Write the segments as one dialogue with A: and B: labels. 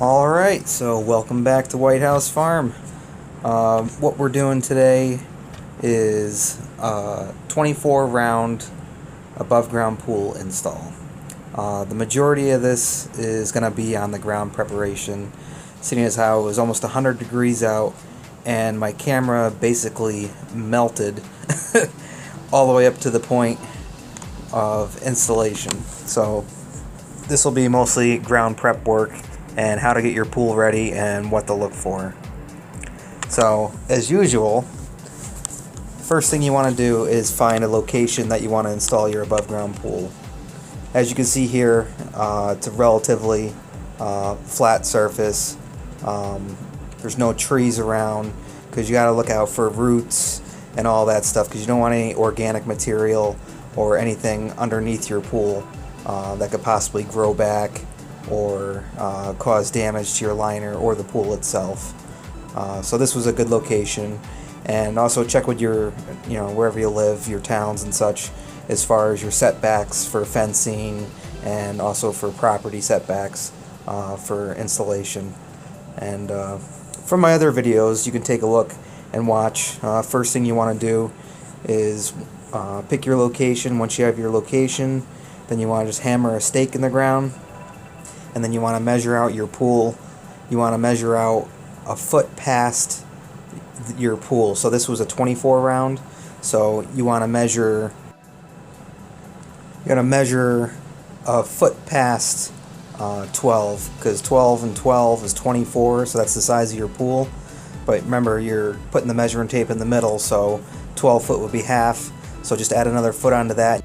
A: Alright, so welcome back to Whitehouse Farm. What we're doing today is a 24 round above ground pool install. The majority of this is going to be on the ground preparation, seeing as how it was almost 100 degrees out and my camera basically melted all the way up to the point of installation. So this will be mostly ground prep work and how to get your pool ready and what to look for. So as usual, first thing you want to do is find a location that you want to install your above ground pool. As you can see here, it's a relatively flat surface. There's no trees around because you got to look out for roots and all that stuff, because you don't want any organic material or anything underneath your pool that could possibly grow back or cause damage to your liner or the pool itself. So this was a good location. And also check with your, wherever you live, your towns and such, as far as your setbacks for fencing and also for property setbacks for installation. And from my other videos, you can take a look and watch. First thing you want to do is pick your location. Once you have your location, then you want to just hammer a stake in the ground, and then you want to measure out your pool. You want to measure out a foot past your pool. So this was a 24 round, so you want to measure a foot past 12, because 12 and 12 is 24, so that's the size of your pool. But remember, you're putting the measuring tape in the middle, so 12 foot would be half, so just add another foot onto that.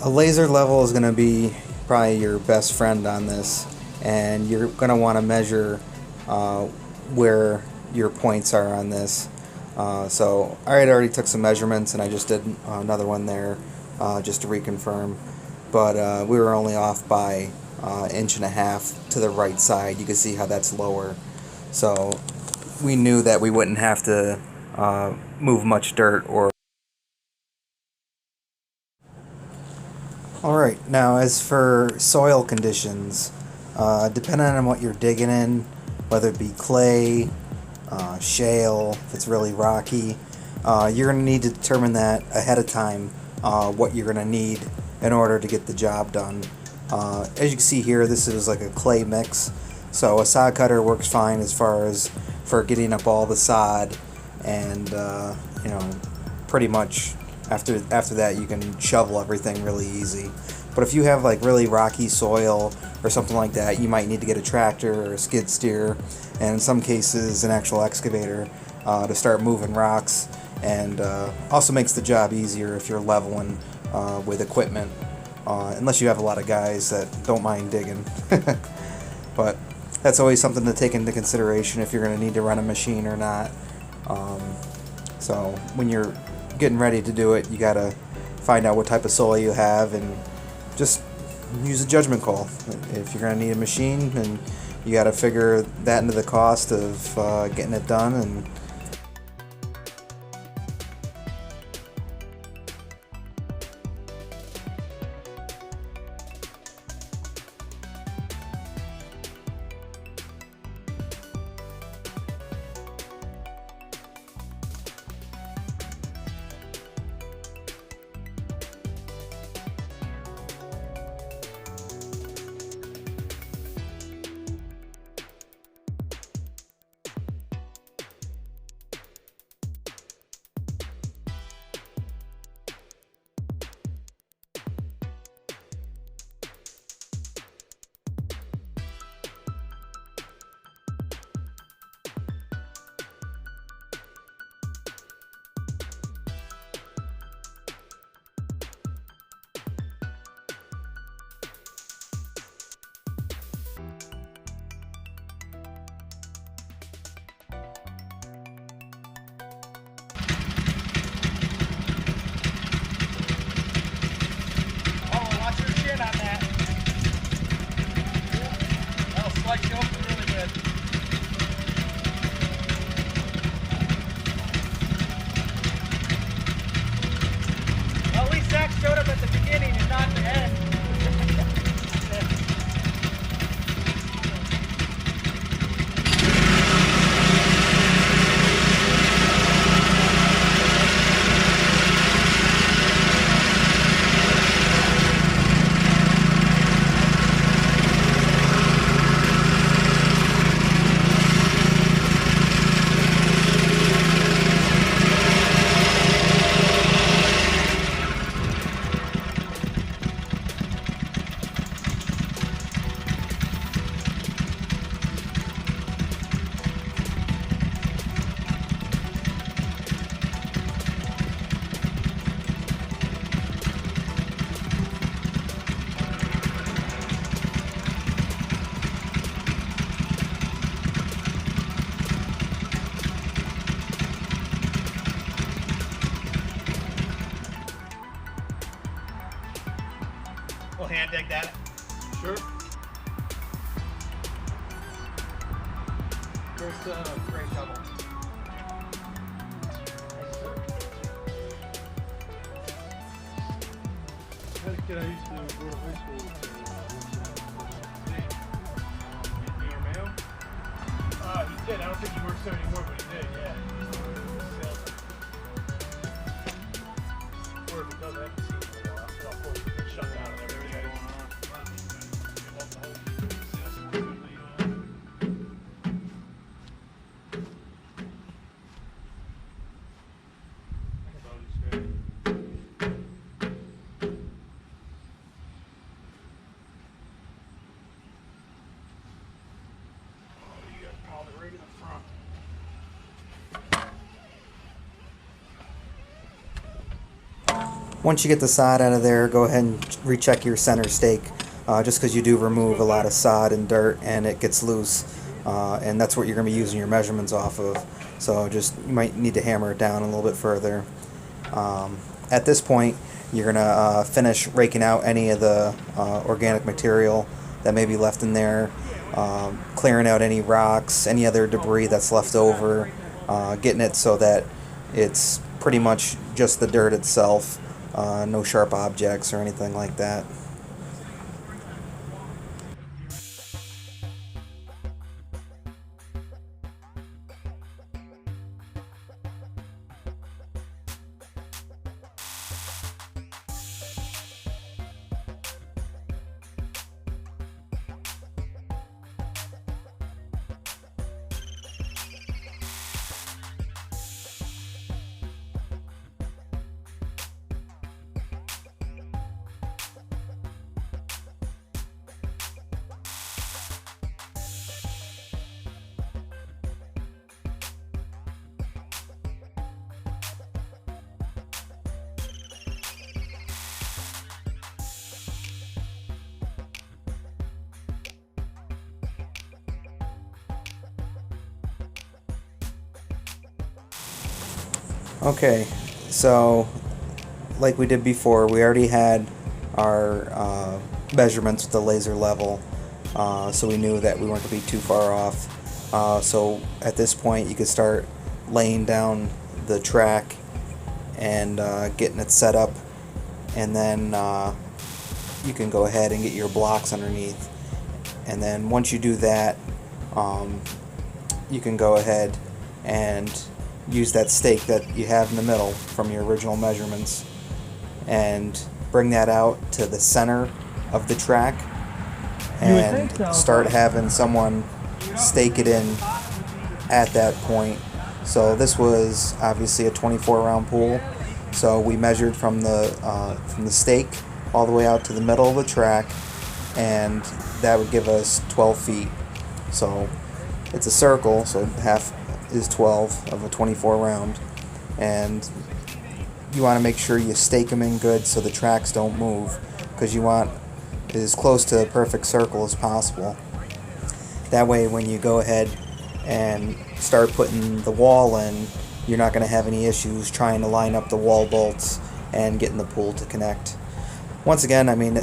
A: A laser level is going to be probably your best friend on this, and you're going to want to measure where your points are on this. So I had already took some measurements, and I just did another one there just to reconfirm, but we were only off by an inch and a half to the right side. You can see how that's lower, so we knew that we wouldn't have to move much dirt or. Alright, now as for soil conditions, depending on what you're digging in, whether it be clay, shale, if it's really rocky, you're going to need to determine that ahead of time, what you're going to need in order to get the job done. As you can see here, this is like a clay mix, so a sod cutter works fine as far as for getting up all the sod, and pretty much after that you can shovel everything really easy. But if you have like really rocky soil or something like that, you might need to get a tractor or a skid steer, and in some cases an actual excavator to start moving rocks, and also makes the job easier if you're leveling with equipment, unless you have a lot of guys that don't mind digging. But that's always something to take into consideration if you're going to need to run a machine or not. So when you're getting ready to do it, you got to find out what type of soil you have and just use a judgment call. If you're going to need a machine, and you got to figure that into the cost of getting it done. And
B: hand dig that?
C: Sure. First,
B: Great shovel.
C: I had a kid I used to go to high school with. Your mail?
B: He did. I don't think he works there anymore, but he did, yeah. Or if he does, I haven't seen him in a while. Well, of course, he's been shut down and everything. Right in the front.
A: Once you get the sod out of there, go ahead and recheck your center stake, just because you do remove a lot of sod and dirt and it gets loose, and that's what you're going to be using your measurements off of. So just you might need to hammer it down a little bit further. At this point, you're going to finish raking out any of the organic material that may be left in there, clearing out any rocks, any other debris that's left over, getting it so that it's pretty much just the dirt itself, no sharp objects or anything like that. Okay, so like we did before, we already had our measurements with the laser level, so we knew that we weren't going to be too far off. So at this point you could start laying down the track and getting it set up, and then you can go ahead and get your blocks underneath. And then once you do that, you can go ahead and use that stake that you have in the middle from your original measurements and bring that out to the center of the track and start having someone stake it in at that point. So this was obviously a 24 round pool, so we measured from the stake all the way out to the middle of the track, and that would give us 12 feet. So it's a circle, so half is 12 of a 24 round, and you want to make sure you stake them in good so the tracks don't move, because you want it as close to a perfect circle as possible. That way when you go ahead and start putting the wall in, you're not going to have any issues trying to line up the wall bolts and getting the pool to connect. Once again, I mean,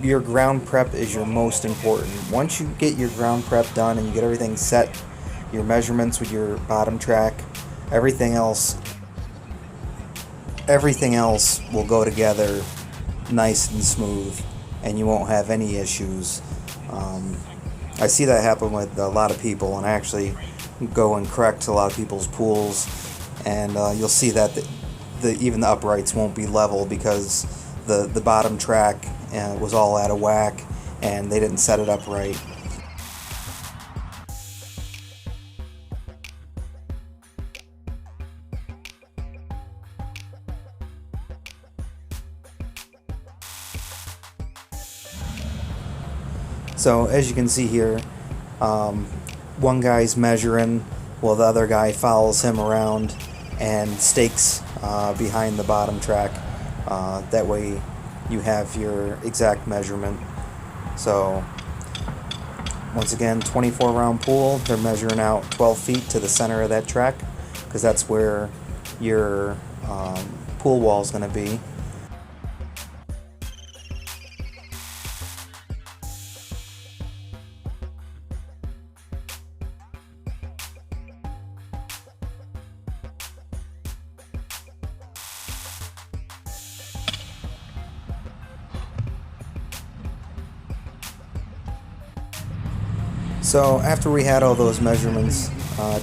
A: your ground prep is your most important. Once you get your ground prep done and you get everything set, your measurements with your bottom track, everything else will go together nice and smooth, and you won't have any issues. I see that happen with a lot of people, and I actually go and correct a lot of people's pools, and you'll see that even the uprights won't be level because the bottom track was all out of whack and they didn't set it up right. So as you can see here, one guy's measuring while the other guy follows him around and stakes behind the bottom track. That way you have your exact measurement. So once again, 24 round pool, they're measuring out 12 feet to the center of that track, because that's where your pool wall is going to be. So after we had all those measurements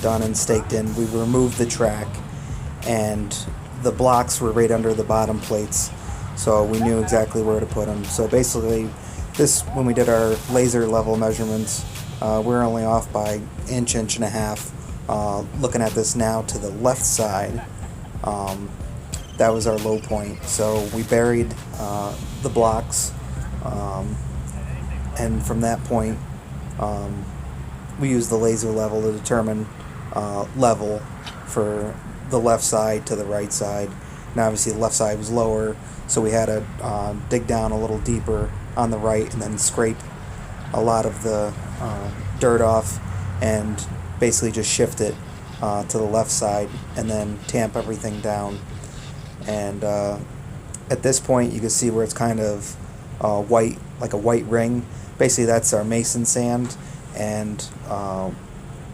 A: done and staked in, we removed the track, and the blocks were right under the bottom plates, so we knew exactly where to put them. So basically, when we did our laser level measurements, we're only off by inch and a half. Looking at this now to the left side, that was our low point. So we buried the blocks, and from that point, we used the laser level to determine level for the left side to the right side. And obviously the left side was lower, so we had to dig down a little deeper on the right and then scrape a lot of the dirt off and basically just shift it to the left side and then tamp everything down. And at this point you can see where it's kind of white, like a white ring. Basically that's our mason sand, and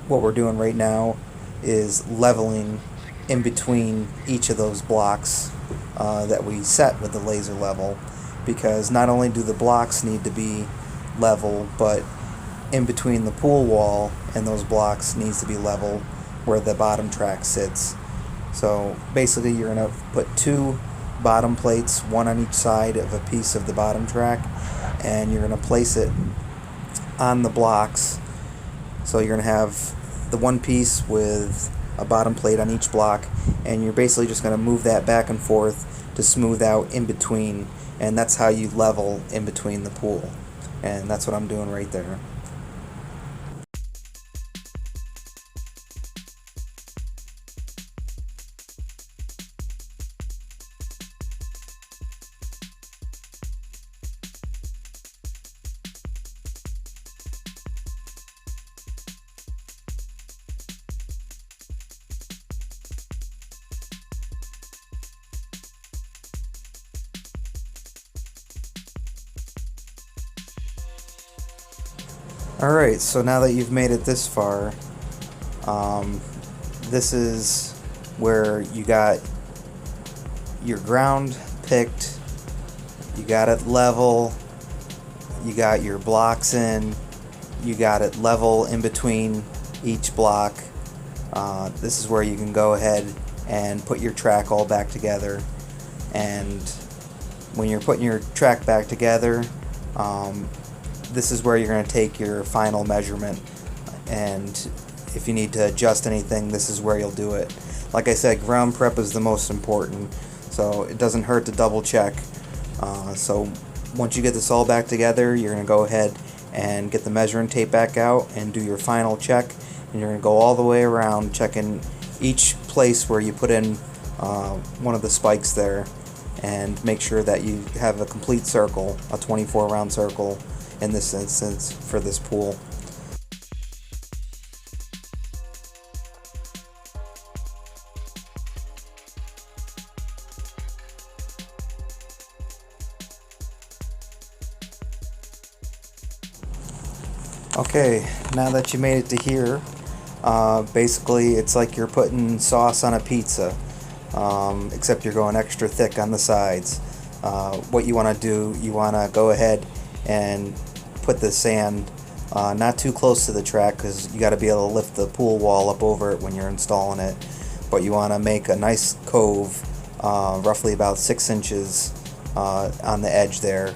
A: what we're doing right now is leveling in between each of those blocks that we set with the laser level, because not only do the blocks need to be level, but in between the pool wall and those blocks needs to be level where the bottom track sits. So basically you're going to put 2 bottom plates, one on each side of a piece of the bottom track, and you're going to place it on the blocks. So you're going to have the one piece with a bottom plate on each block, and you're basically just going to move that back and forth to smooth out in between, and that's how you level in between the pool. And that's what I'm doing right there. Alright, so now that you've made it this far, this is where you got your ground picked, you got it level, you got your blocks in, you got it level in between each block. This is where you can go ahead and put your track all back together. And when you're putting your track back together, this is where you're going to take your final measurement, and if you need to adjust anything, this is where you'll do it. Like I said, ground prep is the most important, so it doesn't hurt to double check. So once you get this all back together, you're going to go ahead and get the measuring tape back out and do your final check, and you're going to go all the way around checking each place where you put in one of the spikes there, and make sure that you have a complete circle, a 24 round circle in this instance for this pool. Okay, now that you made it to here, basically it's like you're putting sauce on a pizza, except you're going extra thick on the sides. What you want to do, you want to go ahead and put the sand not too close to the track, because you got to be able to lift the pool wall up over it when you're installing it. But you want to make a nice cove, roughly about 6 inches on the edge there.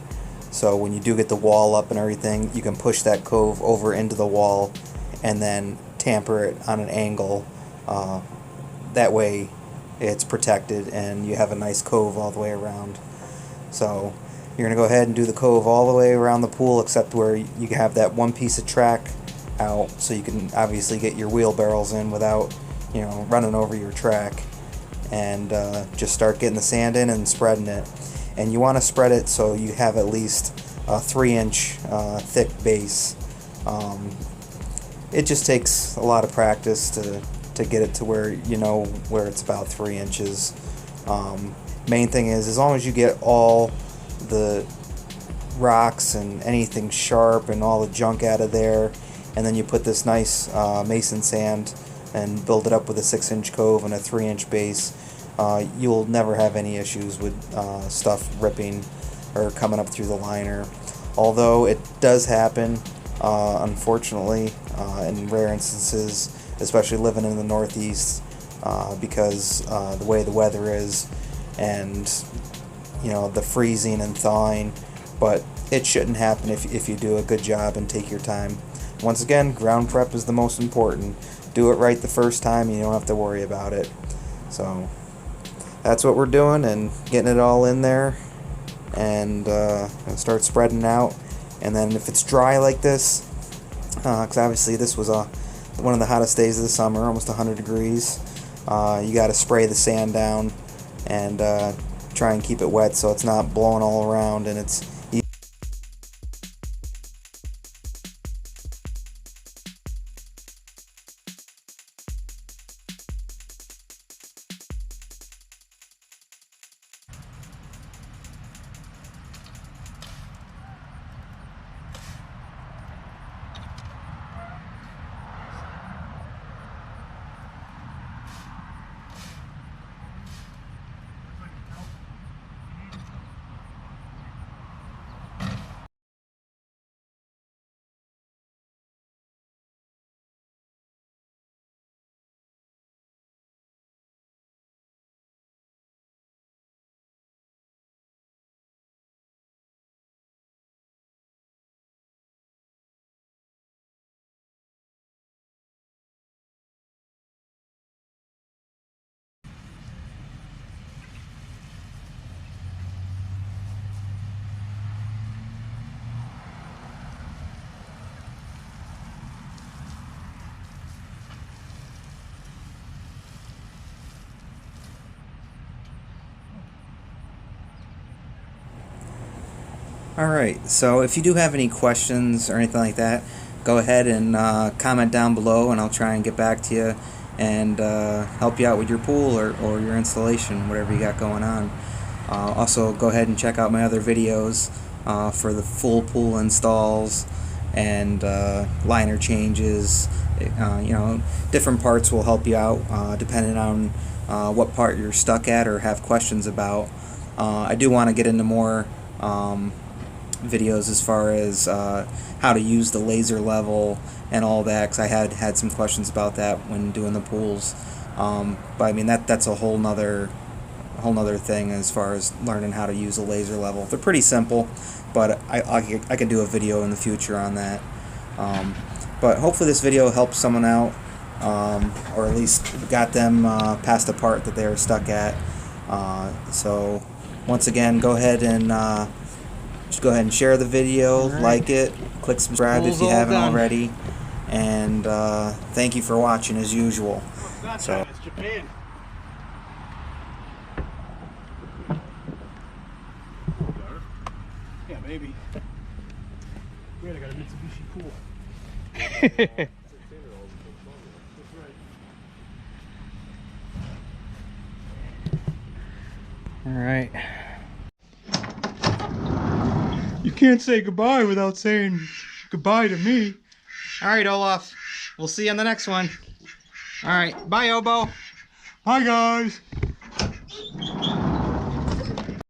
A: So when you do get the wall up and everything, you can push that cove over into the wall and then tamper it on an angle. That way it's protected and you have a nice cove all the way around. So you're going to go ahead and do the cove all the way around the pool, except where you have that one piece of track out, so you can obviously get your wheelbarrows in without, running over your track. And just start getting the sand in and spreading it. And you want to spread it so you have at least a 3-inch thick base. It just takes a lot of practice to get it to where where it's about 3 inches. Main thing is, as long as you get all the rocks and anything sharp and all the junk out of there, and then you put this nice mason sand and build it up with a 6-inch cove and a 3-inch base, you'll never have any issues with stuff ripping or coming up through the liner. Although it does happen, unfortunately, in rare instances, especially living in the Northeast, because the way the weather is, and the freezing and thawing. But it shouldn't happen if you do a good job and take your time. Once again, ground prep is the most important. Do it right the first time, and you don't have to worry about it. So that's what we're doing, and getting it all in there, and start spreading out. And then if it's dry like this, because obviously this was one of the hottest days of the summer, almost 100 degrees, you got to spray the sand down and try and keep it wet so it's not blowing all around and it's Alright, so if you do have any questions or anything like that, go ahead and comment down below, and I'll try and get back to you and help you out with your pool or your installation, whatever you got going on. Also, go ahead and check out my other videos for the full pool installs and liner changes. Different parts will help you out depending on what part you're stuck at or have questions about. I do want to get into more videos as far as how to use the laser level and all that, because I had some questions about that when doing the pools. But I mean that's a whole nother thing as far as learning how to use a laser level. They're pretty simple, but I can do a video in the future on that. But hopefully this video helps someone out, or at least got them past the part that they were stuck at. So once again, go ahead and just go ahead and share the video, like it, click subscribe if you haven't already, and thank you for watching as usual.
B: It's not
A: So.
B: China, it's Japan. Yeah, maybe. Weird, I got a Mitsubishi pool. That's right.
C: Alright. You can't say goodbye without saying goodbye to me.
A: Alright, Olaf, we'll see you on the next one. Alright, bye, Obo.
C: Hi, guys.